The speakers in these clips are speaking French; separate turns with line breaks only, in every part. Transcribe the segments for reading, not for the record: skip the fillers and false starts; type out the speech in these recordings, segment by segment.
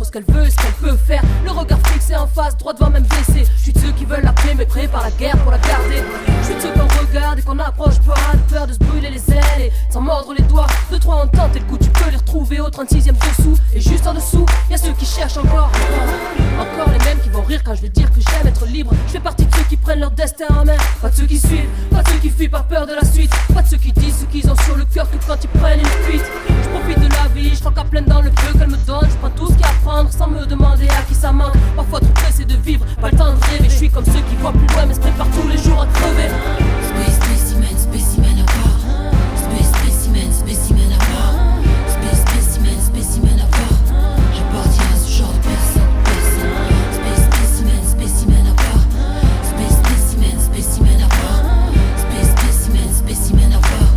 ce qu'elle veut, ce qu'elle peut faire. Le regard fixé en face, droit devant même baissé. Je suis de ceux qui veulent la paix mais prêts par la guerre pour la garder. Je suis de ceux qu'on regarde et qu'on approche pas de peur de se brûler les ailes et sans mordre les doigts. Deux, trois en tente et le coup tu peux les retrouver au 36e dessous. Et juste en dessous, y'a ceux qui cherchent encore. Encore les mêmes qui vont rire quand je vais dire que j'aime être libre. Je fais partie de ceux qui prennent leur destin en main. Pas de ceux qui suivent, pas de ceux qui fuient par peur de la suite. Pas de ceux qui disent ce qu'ils ont sur le cœur que quand ils prennent une fuite. Je profite de la vie, je crois qu'à pleine dans le peu qu'elle me donne. Je prends tout ce qu'il y a à prendre sans me demander à qui ça manque. Parfois trop pressé de vivre, pas le temps de rêver. Je suis comme ceux qui voient plus loin mais se préparent tous les jours à crever.
Space spécimen, spécimen à part. Space spécimen, spécimen à part. Space spécimen, spécimen à part. J'appartiens à ce genre de personne. Space spécimen, spécimen à part. Space spécimen, spécimen à part. Space spécimen, spécimen à part.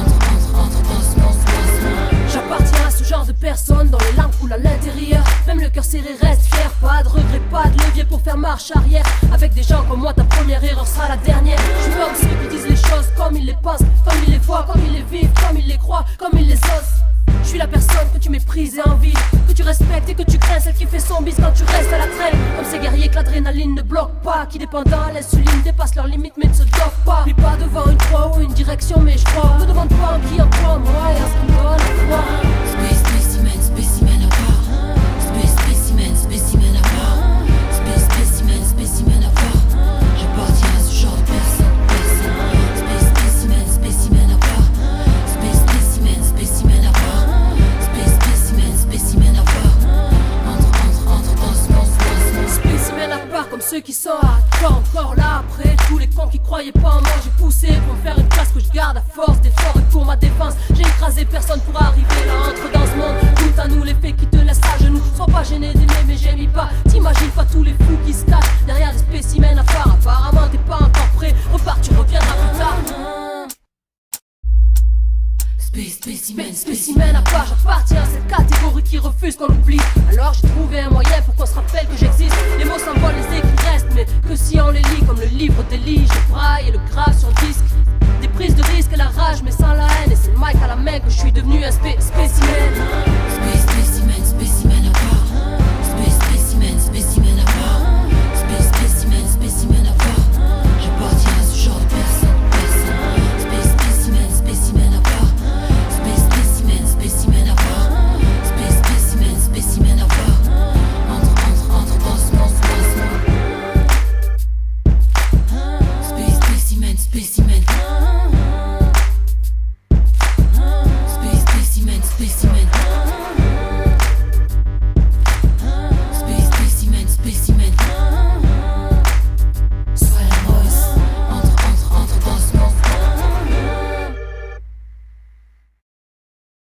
Entre dans ce monde.
J'appartiens à ce genre de personne dont les larmes coulent à l'intérieur. Même le cœur serré reste fier. Pas de regret, pas de levier pour faire marche arrière. Avec des gens comme moi, ta première erreur sera la dernière. Je suis comme ceux qui disent les choses comme ils les pensent, comme ils les voient, comme ils les vivent, comme ils les croient, comme ils les osent. Je suis la personne que tu méprises et envies, que tu respectes et que tu crains, celle qui fait son bis quand tu restes à la traîne. Comme ces guerriers que l'adrénaline ne bloque pas, qui dépendant à l'insuline dépassent leurs limites mais ne se doivent pas. Puis pas devant une croix ou une direction mais je crois. Ne demande pas en qui en toi, moi et à ce qu'on donne à toi.
Space spécimen, spécimen à part. Space spécimen, spécimen à part. Space spécimen, spécimen à part. J'appartiens à ce genre de personne. Space spécimen, spécimen à part. Space spécimen, spécimen à part. Space spécimen, spécimen à part. Entre dans ce monde.
Spécimen à part comme ceux qui sont hardcore. Encore là après tous les cons qui croyaient pas en moi. J'ai poussé pour me faire une place que je garde à force d'efforts. Et pour ma défense j'ai écrasé, personne pour arriver là. Entre dans ce monde, tout à nous les faits qui te laissent à genoux. Sois pas gêné d'aimer mais j'aime pas. T'imagines pas tous les fous qui se cachent derrière des spécimens à part. Apparemment t'es pas encore prêt, repars tu reviendras plus tard.
Space spécimen,
Spécimen à part, j'appartiens à cette catégorie qui refuse qu'on l'oublie. Alors j'ai trouvé un moyen pour qu'on se rappelle que j'existe. Les mots s'envolent, les écrits restent, mais que si on les lit comme le livre des lits. Je braille et le grave sur disque. Des prises de risque et la rage mais sans la haine. Et c'est le mic à la main que je suis devenu un spécimen.